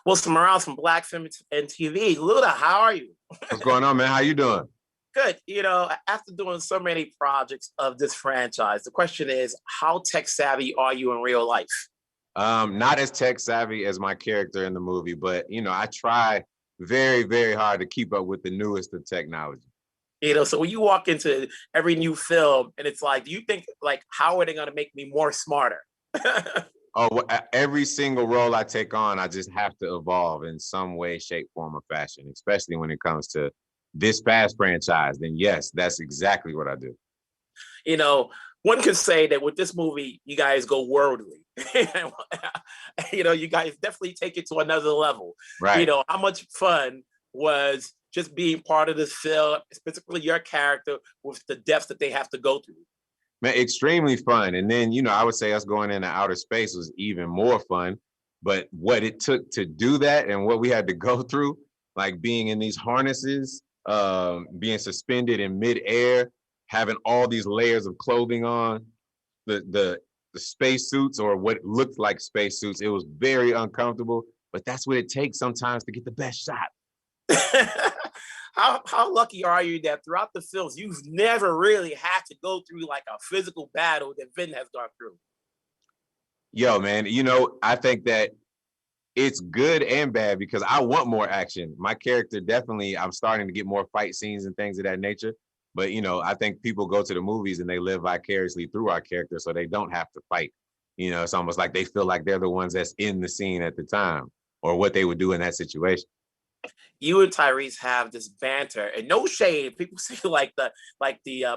Wilson Morales from Black Film and TV. Luda, how are you? What's going on, man? How you doing? Good. After doing so many projects of this franchise, the question is, how tech savvy are you in real life? Not as tech savvy as my character in the movie, but I try very, very hard to keep up with the newest of technology. So when you walk into every new film and it's like, do you think like, how are they going to make me more smarter? Oh, every single role I take on, I just have to evolve in some way, shape, form, or fashion, especially when it comes to this past franchise. Then yes, that's exactly what I do. One could say that with this movie, you guys go worldly. You guys definitely take it to another level. Right. How much fun was just being part of this film, specifically your character, with the depths that they have to go through? Man, extremely fun. And then, I would say us going into outer space was even more fun. But what it took to do that and what we had to go through, like being in these harnesses, being suspended in midair, having all these layers of clothing on, the space suits or what looked like space suits, it was very uncomfortable. But that's what it takes sometimes to get the best shot. How lucky are you that throughout the films, you've never really had to go through like a physical battle that Vin has gone through? Yo, man, I think that it's good and bad because I want more action. My character definitely, I'm starting to get more fight scenes and things of that nature. But, I think people go to the movies and they live vicariously through our character so they don't have to fight. It's almost like they feel like they're the ones that's in the scene at the time or what they would do in that situation. You and Tyrese have this banter, and no shade. People say like the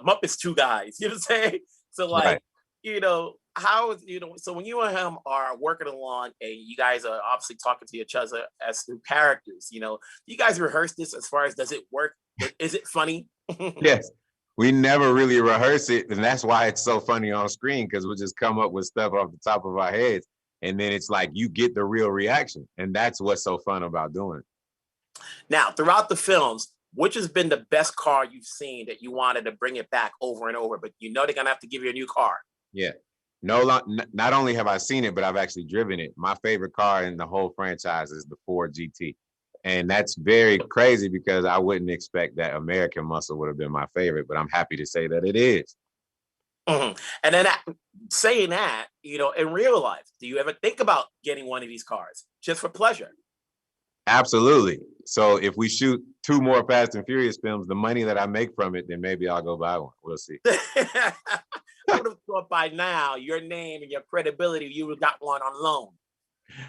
Muppets two guys. You know what I'm saying? So like, right. How is so when you and him are working along, and you guys are obviously talking to each other as through characters. You guys rehearse this as far as does it work? Is it funny? Yes, we never really rehearse it, and that's why it's so funny on screen because we'll just come up with stuff off the top of our heads, and then it's like you get the real reaction, and that's what's so fun about doing it. Now, throughout the films, which has been the best car you've seen that you wanted to bring it back over and over, but they're going to have to give you a new car? Yeah. Not only have I seen it, but I've actually driven it. My favorite car in the whole franchise is the Ford GT. And that's very crazy because I wouldn't expect that American Muscle would have been my favorite, but I'm happy to say that it is. Mm-hmm. And then saying that, in real life, do you ever think about getting one of these cars just for pleasure? Absolutely. So if we shoot 2 more Fast and Furious films, the money that I make from it, then maybe I'll go buy one. We'll see. I would have thought by now, your name and your credibility, you would have got one on loan.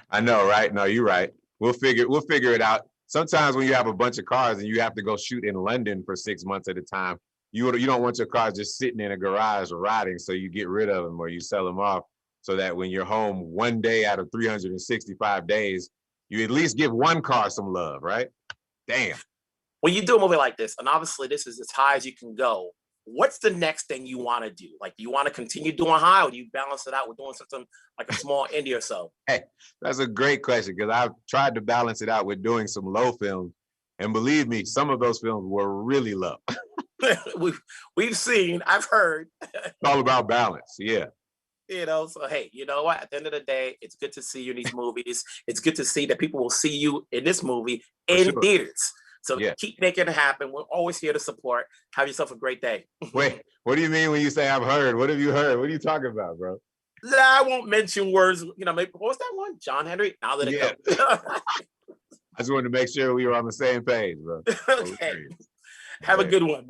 I know, right? No, you're right. We'll figure it out. Sometimes when you have a bunch of cars and you have to go shoot in London for 6 months at a time, you don't want your cars just sitting in a garage rotting, so you get rid of them or you sell them off so that when you're home one day out of 365 days, you at least give one car some love, right? Damn. When you do a movie like this, and obviously this is as high as you can go, what's the next thing you want to do? Like, do you want to continue doing high, or do you balance it out with doing something like a small indie or so? Hey, that's a great question because I've tried to balance it out with doing some low films. And believe me, some of those films were really low. we've seen, I've heard. It's all about balance, yeah. So hey, you know what? At the end of the day, it's good to see you in these movies. It's good to see that people will see you in this movie in theaters. So keep making it happen. We're always here to support. Have yourself a great day. Wait, what do you mean when you say I've heard? What have you heard? What are you talking about, bro? I won't mention words. Maybe what was that one? John Henry? Now let it go. I just wanted to make sure we were on the same page, bro. Okay. Have a good one, man.